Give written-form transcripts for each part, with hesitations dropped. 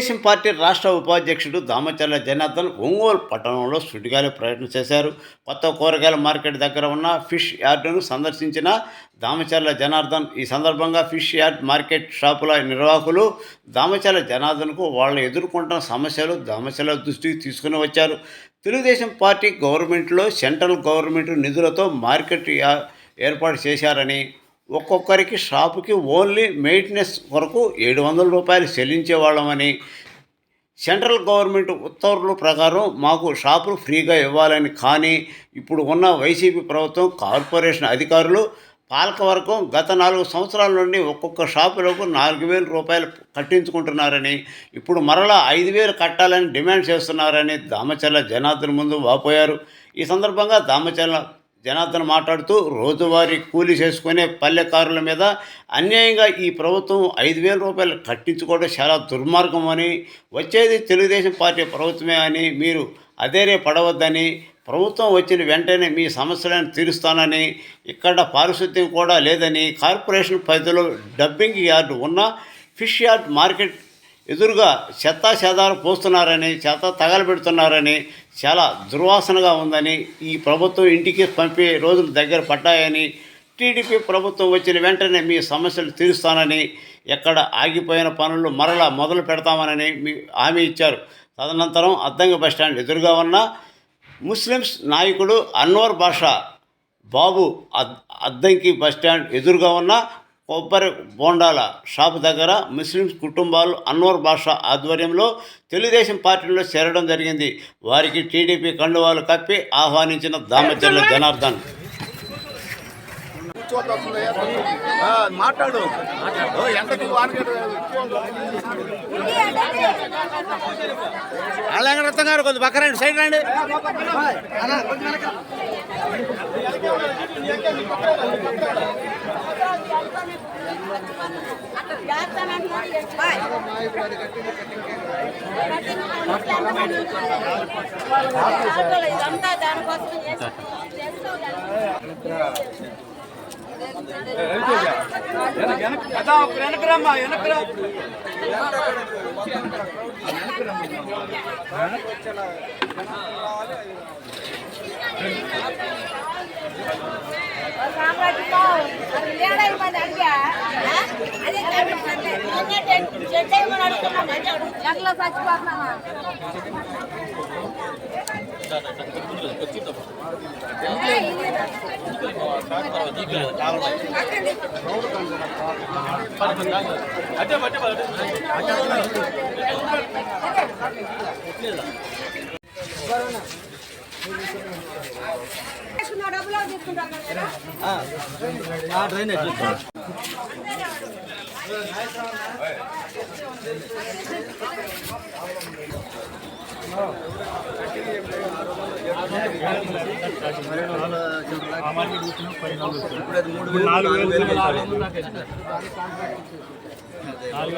Telugu Desam party రాష్ట్ర ఉపాధ్యక్షుడు దామచర్ల జనార్దన్ ఒంగోలు పట్టణంలో సుడిగాలి పర్యటన చేశారు. కొత్త కూరగాయల మార్కెట్ దగ్గర ఉన్న ఫిష్ యార్డును సందర్శించిన దామచర్ల జనార్దన్ ఈ సందర్భంగా ఫిష్ యార్డ్ మార్కెట్ షాపుల నిర్వాహకులు దామచర్ల జనార్దన్కు వాళ్ళు ఎదుర్కొంటున్న సమస్యలు దామచర్ల దృష్టికి తీసుకుని వచ్చారు. తెలుగుదేశం పార్టీ గవర్నమెంట్లో సెంట్రల్ గవర్నమెంట్ నిధులతో మార్కెట్ ఏర్పాటు చేశారని, ఒక్కొక్కరికి షాపుకి ఓన్లీ మెయింటెనెన్స్ కొరకు 700 రూపాయలు చెల్లించేవాళ్ళమని, సెంట్రల్ గవర్నమెంట్ ఉత్తర్వుల ప్రకారం మాకు షాపులు ఫ్రీగా ఇవ్వాలని, కానీ ఇప్పుడు ఉన్న వైసీపీ ప్రభుత్వం కార్పొరేషన్ అధికారులు పాలకవర్గం గత 4 సంవత్సరాల నుండి ఒక్కొక్క షాపులకు 4,000 రూపాయలు కట్టించుకుంటున్నారని, ఇప్పుడు మరలా 5,000 కట్టాలని డిమాండ్ చేస్తున్నారని దామచర్ల జనార్దన్ ముందు వాపోయారు. ఈ సందర్భంగా దామచర్ల జనార్దన్ మాట్లాడుతూ, రోజువారీ కూలీ చేసుకునే పల్లెకారుల మీద అన్యాయంగా ఈ ప్రభుత్వం 5,000 రూపాయలు కట్టించుకోవడం చాలా దుర్మార్గం అని, వచ్చేది తెలుగుదేశం పార్టీ ప్రభుత్వమే అని మీరు అదేరే పడవద్దని, ప్రభుత్వం వచ్చిన వెంటనే మీ సమస్యలను తీరుస్తానని, ఇక్కడ పారిశుద్ధ్యం కూడా లేదని, కార్పొరేషన్ పరిధిలో డబ్బింగ్ యార్డు ఉన్న ఫిష్ యార్డ్ మార్కెట్ ఎదురుగా చెత్తా చెదారం పోస్తున్నారని, చెత్త తగలబెడుతున్నారని, చాలా దుర్వాసనగా ఉందని, ఈ ప్రభుత్వం ఇంటికి పంపే రోజులు దగ్గర పడ్డాయని, టీడీపీ ప్రభుత్వం వచ్చిన వెంటనే మీ సమస్యలు తీరుస్తానని, ఎక్కడ ఆగిపోయిన పనులు మరలా మొదలు పెడతామని హామీ ఇచ్చారు. తదనంతరం అద్దంకి బస్టాండ్ ఎదురుగా ఉన్న ముస్లిమ్స్ నాయకుడు అన్వర్ బాషా బాబు అద్దంకి బస్టాండ్ ఎదురుగా ఉన్న కొబ్బరి బోండాల షాపు దగ్గర ముస్లిమ్స్ కుటుంబాలు అన్వర్ బాషా ఆధ్వర్యంలో తెలుగుదేశం పార్టీలో చేరడం జరిగింది. వారికి టీడీపీ కండువాలు కప్పి ఆహ్వానించిన దామచర్ల జనార్దన్ మాట్లాడు అలాగరత్నం గారు కొంచెం పక్క రండి, సైడ్ రండి.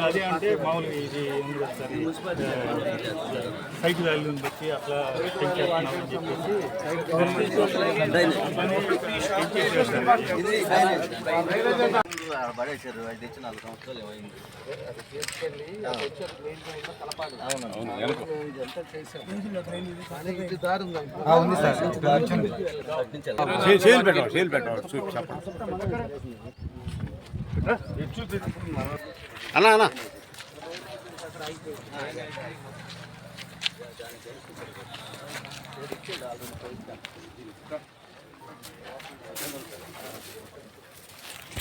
అదే అంటే మామూలుగా ఇది ఉంది కదా సార్, సైట్ వాల్యూని బట్టి అట్లా పెంచేస్తున్నామని చెప్పేసి పడేసారు. అది తెచ్చి 4 సంవత్సరాలు ఏమైంది. అన్నా అన్నా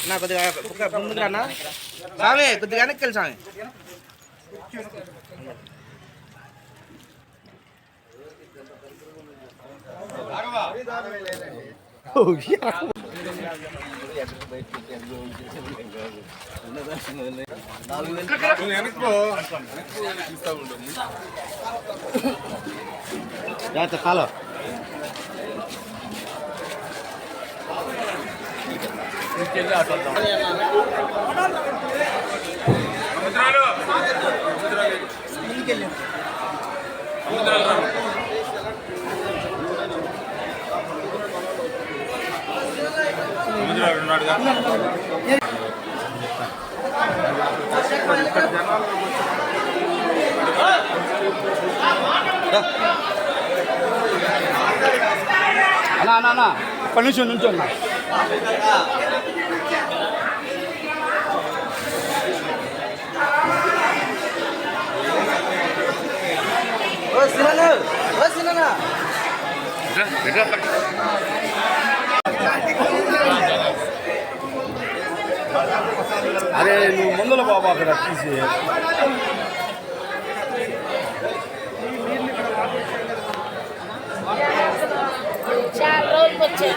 నా కొద్దిగా ముందుగా సామి కొద్దిగా వెనక్కి వెళ్ళి సామి. హలో అన్నా ఇప్పటి నుంచి నుంచోన్నా అరే నువ్వు ముందులో బాబా అక్కడ తీసి చాలా రోజులు వచ్చాయి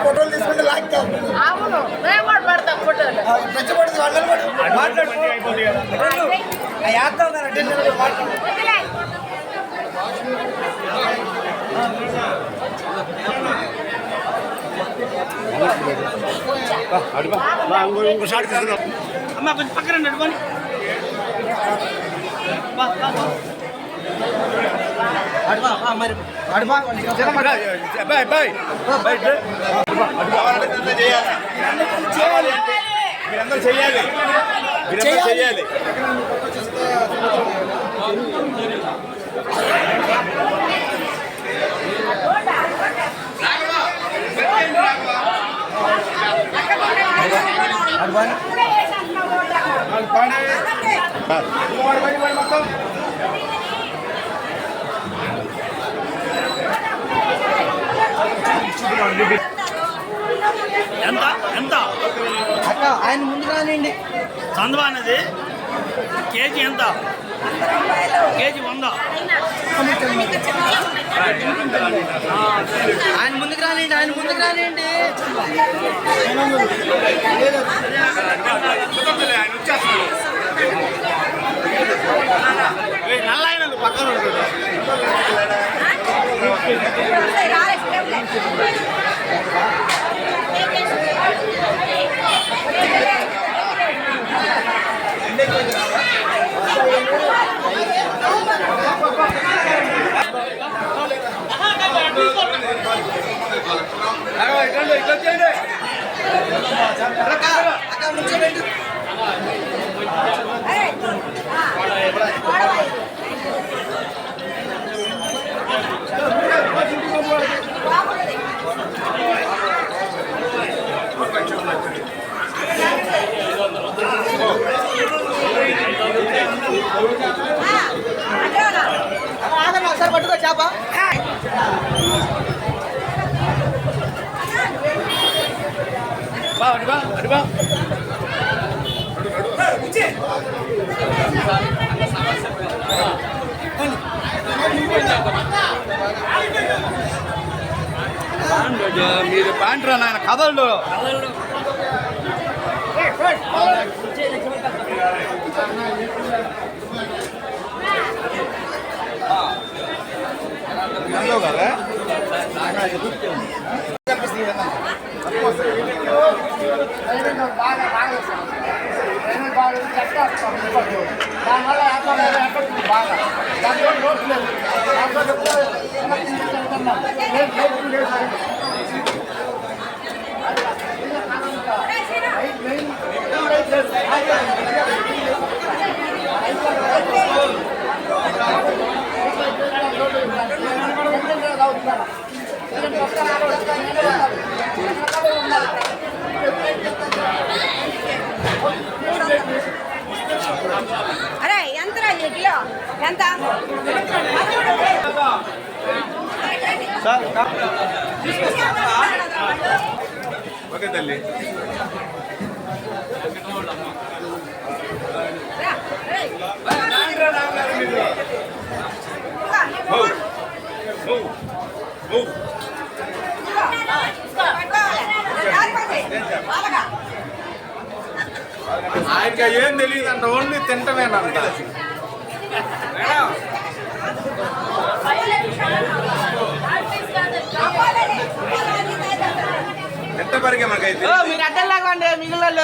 ఫోటోలు తీసుకుంటే లాక్తాం. అవును మేము కూడా పడతాం ఫోటోలు పెంచబడింది వాళ్ళని కూడా మాట్లాడు. ఆ యాత్ర ఉన్నారు అటెండర్ మాట్లాడు. వదిలే. అమ్మ కొంచెం పక్కన నడుకొని మీరందరూ చెయ్యాలి. ఎంత ఎంత అక్క ఆయన ముందు రానియండి. చందవా అనేది కేజీ ఎంత? కేజీ 100. ఆయన ముందుకు రానియండి. ఆయన ముందుకు రానియండి. నల్ల ఆయన పక్కన ఉంటుంది. ఒకసారి పట్టుకో చేప. మీరు పాండ్రా నాయన కదలడు. దానివల్ల బాగా అరే ఎంత కిలో ఎంత ఓకే తల్లి. ఆయనకి ఏం తెలియదు అంట, ఓన్లీ తింటమేనంట. ఎంత పరిగే మాకైతే మీరు అడ్డలాగండి మిగిలిన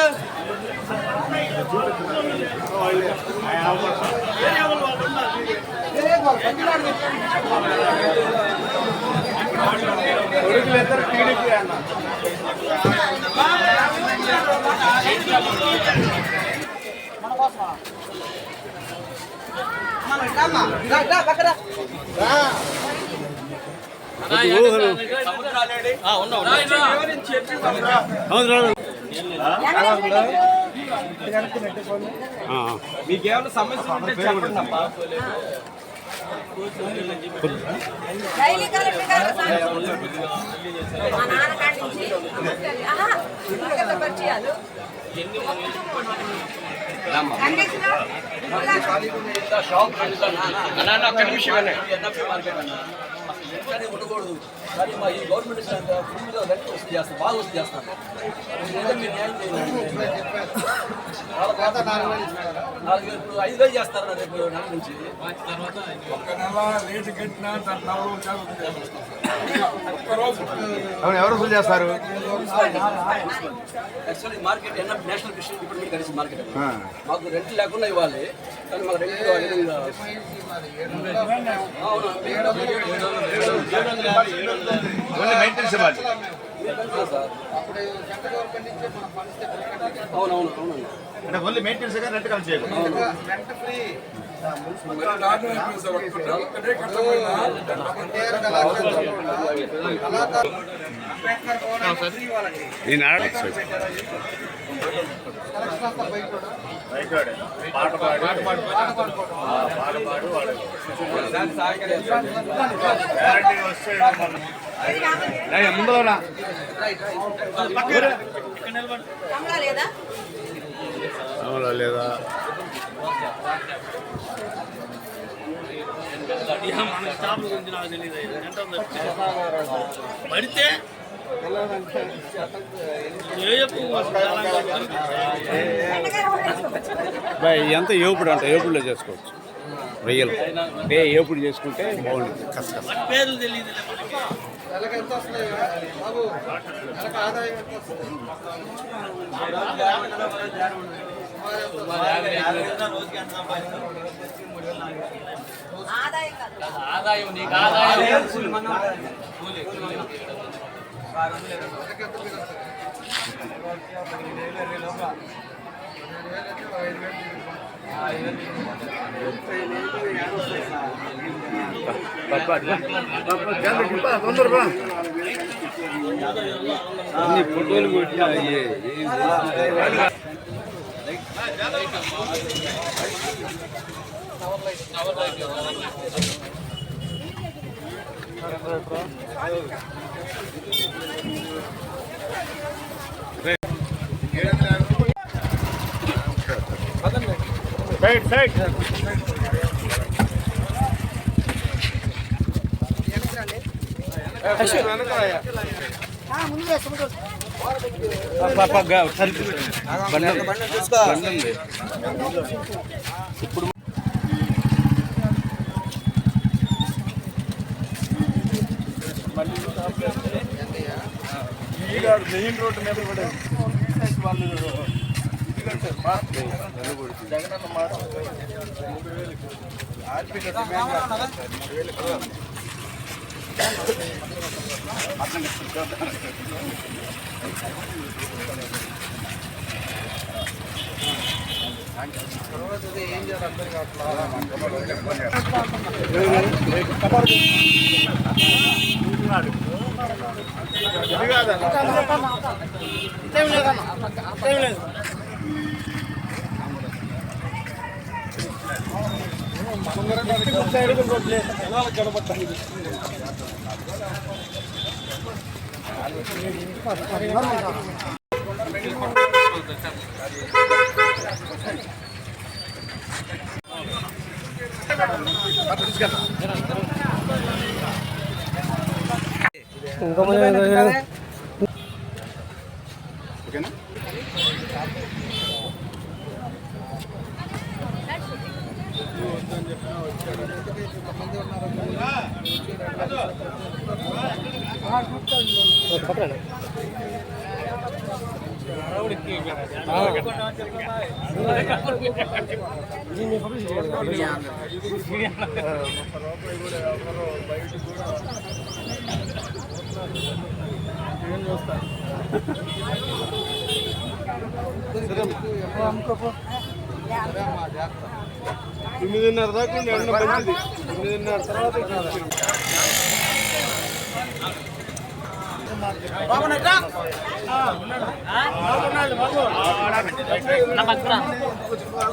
కొడుకులిద్దరు టీడీపీ అన్న. మన పక్కన మీకేమైనా సమస్య ఉంటే చెప్పండి అప్ప. డైలీ కలెక్టర్ గారు మా నాన్న కాడి నుంచి ఇంకొక పరిచయాలు ఉండకూడదు కానీ మా ఈ గవర్నమెంట్ ఫుల్గా రెంట్ వసూలు చేస్తారు, బాగా వసూలు చేస్తారు. మీరు న్యాయం చేయాలి. 4,000 ఇప్పుడు 5,000 చేస్తారు రేపు నెల నుంచి. ఎవరు వసూలు చేస్తారు? Actually market national fishing department కలిసి మార్కెట్ మాకు రెంట్ లేకుండా ఇవ్వాలి కానీ మాకు రెంట్ మెయింటెనెన్స్ ఇవ్వాలి. సార్ అవునవును అవునండి. అంటే ఓన్లీ మెయింటెనెన్స్ కానీ రెంట్ కలిసి చేయకూడదు. ముందులో కమలా లేదా పడితే ఎంత ఏపుడు అంట ఏపుడులో చేసుకోవచ్చు. రొయ్యలు ఏపుడు చేసుకుంటే బాగుంటుంది. కష్టం పేర్లు తెలియదు. ఆదాయం నీకు ఆదాయం అన్ని ఫోటోలు కొట్టినా సైడ్ మెయిన్ రోడ్డు మీద కూడా వాళ్ళు జగనన్న మాట 3,000 ఏం చేయాలి అర్థం 9:30 దాకా ఉండి ఎండ మంచిది. 9:30 తర్వాత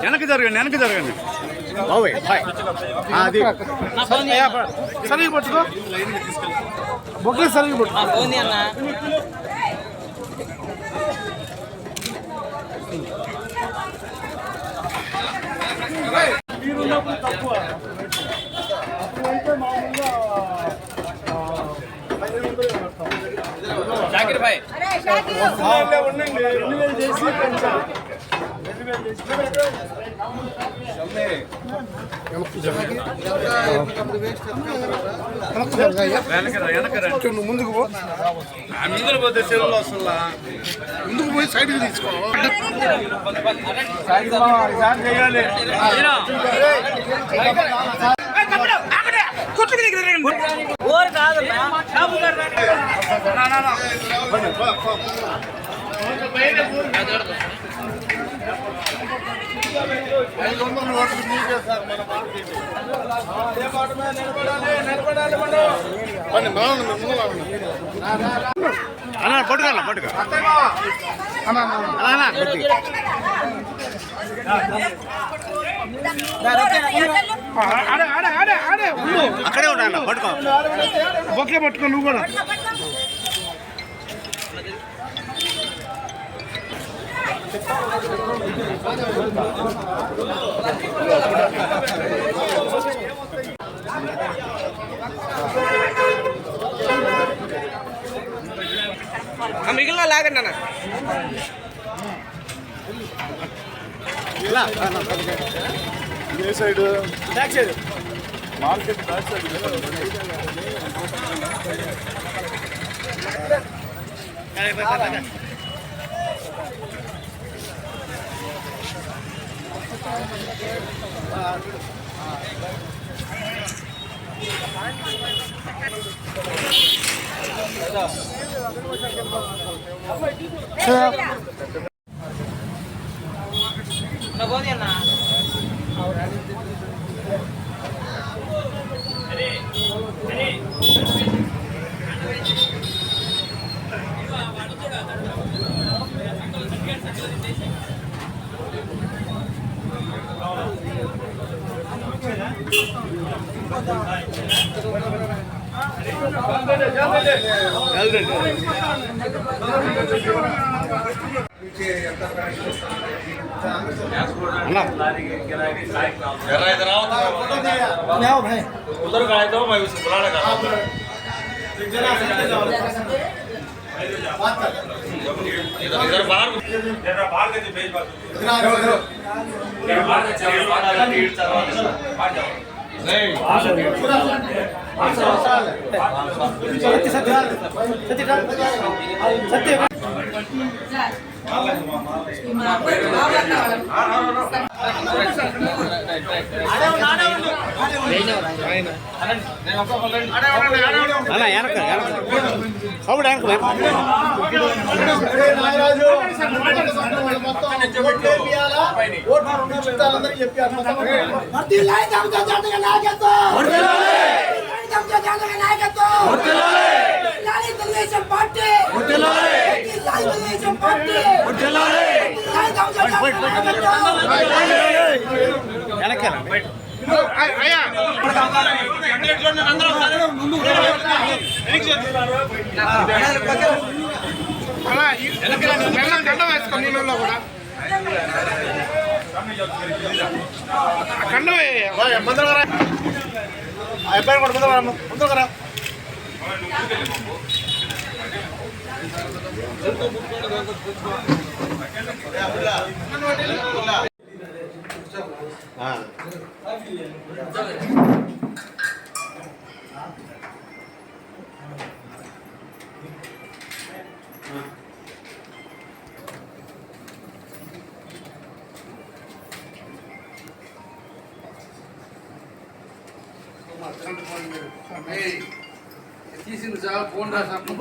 వెనక్కి జరగండి బాబోయ్ అది సరిగి పట్టుకో, బొక్కే సరిగి పట్టుకో. మీరున్నప్పుడు తక్కువ అప్పుడైతే మామూలుగా 1500 కడతాం. షాకిర్ భాయ్ అరే షాకిర్ వస్తున్నాయిలే ఉండండి, 2000 చేసి పెంచాలి. 2000 చేసి ముందుకు పో, ముందుకు పోతే సెల్లు వస్తుందా, ముందుకు పోయి సైడ్కి తీసుకో. చేయాలి అన్న పట్టుకో అక్కడే ఉన్నా పట్టుకో బొక్కే పట్టుకో నువ్వు కూడా. మిగిలిన లాగండి అన్న. ఏ side? Back side, market back side. उधर गए तो मैं उसे बुला लगा इधर बाहर बाहर के भेज बात बाहर के चल वाला लीड चलवा बाहर जाओ नहीं అన్న వెనక అవుడు గంట వేసుకో నీళ్ళలో కూడా కండ అబ్బాయి కూడా ముందు కదా తీసింది చాలా ఫోన్ రాసాను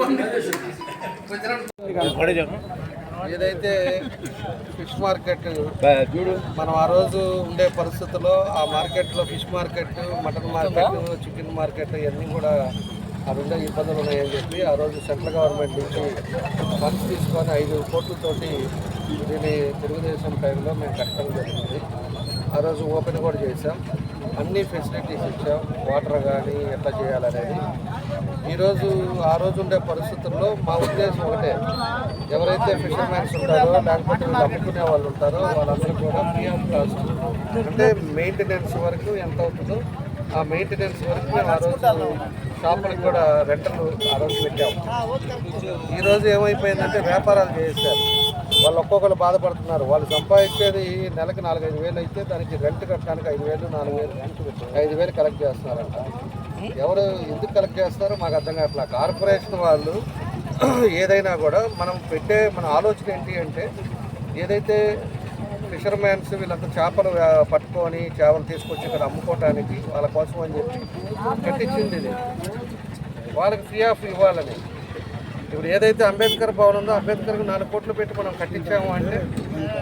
పడే ఏదైతే ఫిష్ మార్కెట్ మనం ఆ రోజు ఉండే పరిస్థితుల్లో ఆ మార్కెట్లో fish market, mutton market, chicken market ఇవన్నీ కూడా అది ఉండే ఇబ్బందులు ఉన్నాయని చెప్పి ఆ రోజు సెంట్రల్ గవర్నమెంట్ నుంచి ఫండ్స్ తీసుకొని 5 కోట్లతోటి దీన్ని తెలుగుదేశం టైంలో మేము కట్టడం జరిగింది. ఆ రోజు ఓపెన్ కూడా చేసాం, అన్ని ఫెసిలిటీస్ ఇచ్చాం, వాటర్ కానీ ఎట్లా చేయాలనేది. ఈరోజు ఆ రోజు ఉండే పరిస్థితుల్లో మా ఉద్దేశం ఒకటే, ఎవరైతే ఫిషర్మెన్స్ ఉంటారో లేకపోతే వీళ్ళు అమ్ముకునే వాళ్ళు ఉంటారో వాళ్ళందరూ కూడా ఫ్రీ ఆఫ్ కాస్ట్, అంటే మెయింటెనెన్స్ వరకు ఎంత అవుతుందో ఆ మెయింటెనెన్స్ వరకు మేము ఆ రోజు షాపులకు కూడా రెంటలు ఆ రోజు పెట్టాము. ఈరోజు ఏమైపోయిందంటే వ్యాపారాలు చేశారు, వాళ్ళు ఒక్కొక్కరు బాధపడుతున్నారు. వాళ్ళు సంపాదించేది నెలకు 4-5 వేలు అయితే దానికి రెంట్ కట్టడానికి 5,000, 4,000, 5,000 కలెక్ట్ చేస్తున్నారంట. ఎవరు ఎందుకు కలెక్ట్ చేస్తారో మాకు అర్థం కావట్లేదు. కార్పొరేషన్ వాళ్ళు ఏదైనా కూడా మన ఆలోచన ఏంటి అంటే, ఏదైతే ఫిషర్మెన్స్ వీళ్ళంతా చేపలు పట్టుకొని చేపలు తీసుకొచ్చి ఇక్కడ అమ్ముకోవడానికి వాళ్ళ కోసం అని చెప్పి కట్టించింది ఇది, వాళ్ళకి ఫ్రీ ఆఫ్ ఇవ్వాలని. ఇప్పుడు ఏదైతే అంబేద్కర్ భవన్ ఉందో అంబేద్కర్కి 4 కోట్లు పెట్టి మనం కట్టించాము అంటే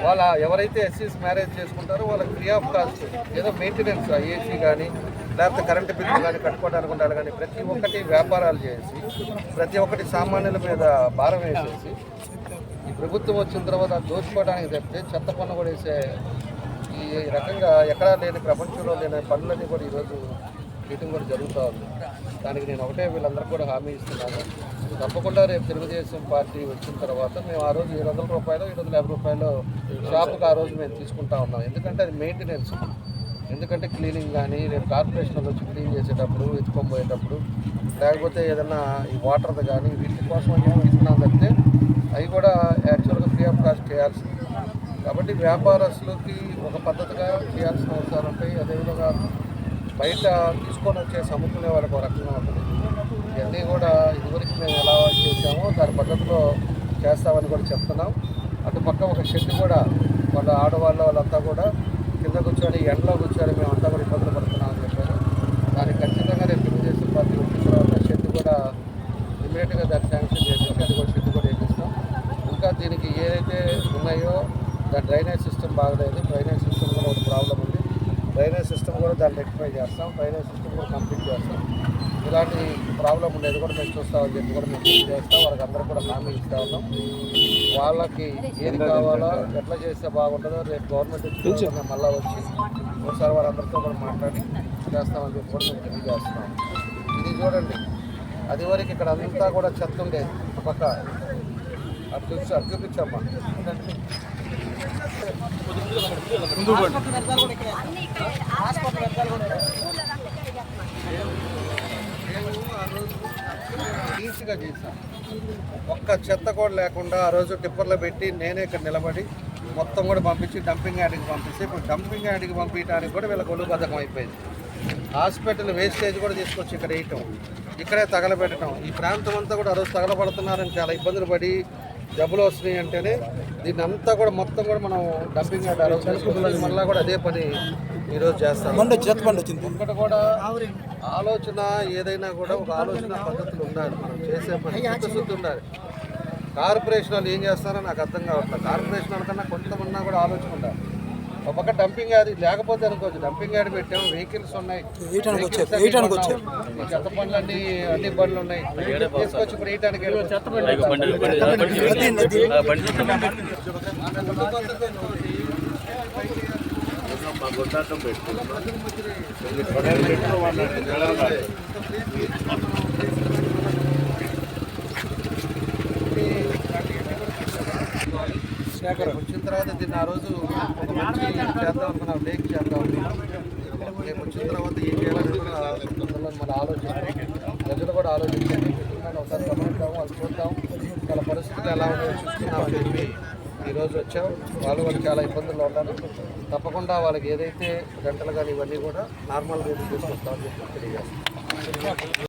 వాళ్ళ ఎవరైతే ఎస్సీస్ మ్యారేజ్ చేసుకుంటారో వాళ్ళకి ఫ్రీ ఆఫ్ కాస్ట్ ఏదో మెయింటెనెన్స్ ఏసీ కానీ లేకపోతే కరెంటు బిల్లు కానీ కట్టుకోవడానికి ఉండాలి. కానీ ప్రతి ఒక్కటి వ్యాపారాలు చేసి ప్రతి ఒక్కటి సామాన్యుల మీద భారం వేసేసి ఈ ప్రభుత్వం వచ్చిన తర్వాత దోచుకోవడానికి తప్పితే చెత్త పన్ను కూడా వేసే ఈ రకంగా ఎక్కడా లేని ప్రపంచంలో లేని పనులన్నీ కూడా ఈరోజు మీటింగ్ కూడా జరుగుతూ ఉంది. దానికి నేను ఒకటే వీళ్ళందరూ కూడా హామీ ఇస్తున్నాను, తప్పకుండా రేపు తెలుగుదేశం పార్టీ వచ్చిన తర్వాత మేము ఆ రోజు 700 రూపాయలు 750 రూపాయలు షాపుకి ఆ రోజు మేము తీసుకుంటా ఉన్నాం. ఎందుకంటే అది మెయింటెనెన్స్, ఎందుకంటే క్లీనింగ్ కానీ రేపు కార్పొరేషన్లో వచ్చి క్లీన్ చేసేటప్పుడు ఎత్తుకొని పోయేటప్పుడు లేకపోతే ఏదైనా ఈ వాటర్ది కానీ వీటి కోసం అని తీసుకున్నాం తప్పితే అవి కూడా యాక్చువల్గా ఫ్రీ ఆఫ్ కాస్ట్ చేయాల్సింది. కాబట్టి వ్యాపారస్తులకి ఒక పద్ధతిగా చేయాల్సిన అవసరాలు ఉంటాయి. అదేవిధంగా బయట తీసుకొని వచ్చే అమ్ముకునే వాళ్ళకి ఒక రకంగా ఉంటుంది. ఇవన్నీ కూడా ఇదివరకు మేము ఎలా చేసామో దాని పద్ధతిలో చేస్తామని కూడా చెప్తున్నాం. అటుపక్క ఒక షెడ్ కూడా వాళ్ళ వాళ్ళంతా కూడా కింద కూర్చొని ఎండలో కూర్చొని మేమంతా కూడా ఇబ్బందులు పడుతున్నామని చెప్పారు. దానికి ఖచ్చితంగా రేపు తెలుగుదేశం పార్టీ వచ్చిన తర్వాత షెడ్ కూడా ఇమీడియట్గా దాన్ని శాంక్షన్ చేసి అది కూడా షెడ్ కూడా వేపిస్తాం. ఇంకా దీనికి ఏదైతే ఉన్నాయో దాని డ్రైనేజ్ సిస్టమ్ బాగలేదు, డ్రైనేజ్ సిస్టమ్ కూడా ఒక ప్రాబ్లం ఉంది. డ్రైనేజ్ సిస్టమ్ కూడా దాన్ని రెక్టిఫై చేస్తాం, డ్రైనేజ్ సిస్టమ్ కూడా కంప్లీట్ చేస్తాం. ఇలాంటి ప్రాబ్లం ఉండేది కూడా మేము చూస్తామని చెప్పి కూడా మేము చేస్తాం. వాళ్ళకి అందరూ కూడా హామీ ఇస్తూ ఉన్నాం. వాళ్ళకి ఏది కావాలో ఎట్లా చేస్తే బాగుంటుందో రేపు గవర్నమెంట్ వచ్చి మళ్ళీ వచ్చి ఒకసారి వాళ్ళందరితో కూడా మాట్లాడి చేస్తామని చెప్పి కూడా మేము తెలియజేస్తున్నాం. ఇది చూడండి, అది వరకు ఇక్కడ అంతా కూడా చెత్త ఉండేది, ఒక పక్క అటు చూపించమ్మా. ఈజీగా చేశాం, ఒక్క చెత్త కూడా లేకుండా ఆ రోజు టిప్పర్లో పెట్టి నేనే ఇక్కడ నిలబడి మొత్తం కూడా పంపించి డంపింగ్ యార్డ్కి పంపిస్తే ఇప్పుడు డంపింగ్ యార్డ్కి పంపించడానికి కూడా వీళ్ళ గొలుగు బద్ధకం అయిపోయింది. హాస్పిటల్ వేస్టేజ్ కూడా తీసుకొచ్చి ఇక్కడ వేయటం, ఇక్కడే తగలబెట్టడం, ఈ ప్రాంతం అంతా కూడా ఆ రోజు తగలబడుతున్నారని చాలా ఇబ్బందులు పడి జబ్బులు వస్తున్నాయి అంటేనే దీన్ని అంతా కూడా మొత్తం కూడా మనం డంపింగ్ యార్డ్ ఆ రోజు మళ్ళీ కూడా అదే పని ఈరోజు చేస్తాం. ఒక్కటి కూడా ఆలోచన ఏదైనా కూడా ఒక ఆలోచన పద్ధతులు ఉండాలి, మనం చేసే పని చిత్తశుద్ధి ఉండాలి. కార్పొరేషన్ వాళ్ళు ఏం చేస్తారో నాకు అర్థం కావట్లేదు. కార్పొరేషన్ వాళ్ళకన్నా కొంతమన్నా కూడా ఆలోచన ఉండాలి. ఒక పక్క డంపింగ్ యార్డ్ లేకపోతే అనుకోవచ్చు, డంపింగ్ యార్డ్ పెట్టాము, వెహికల్స్ ఉన్నాయి, చెత్త బండ్లు అన్ని బండ్లు ఉన్నాయి, తీసుకొచ్చి ఇప్పుడు వేయటానికి వచ్చిన తర్వాత దీన్ని ఆ రోజు ఒక మంచి చేద్దాం అనుకున్నాం, లేక్ చేద్దాం. రేపు వచ్చిన తర్వాత ఏం చేయాలని కూడా మన ఆలోచన, ప్రజలు కూడా ఆలోచించండి. ఒకసారి గమనిద్దాం, వాళ్ళు చూద్దాం, వాళ్ళ పరిస్థితులు ఎలా ఉన్నాయో చూసుకున్నామని చెప్పి ఈరోజు వచ్చాం. వాళ్ళు కూడా చాలా ఇబ్బందుల్లో ఉన్నారు. తప్పకుండా వాళ్ళకి ఏదైతే గంటలు కానీ ఇవన్నీ కూడా నార్మల్ రేట్లు తీసుకొస్తామని చెప్పి తెలియజేస్తాం.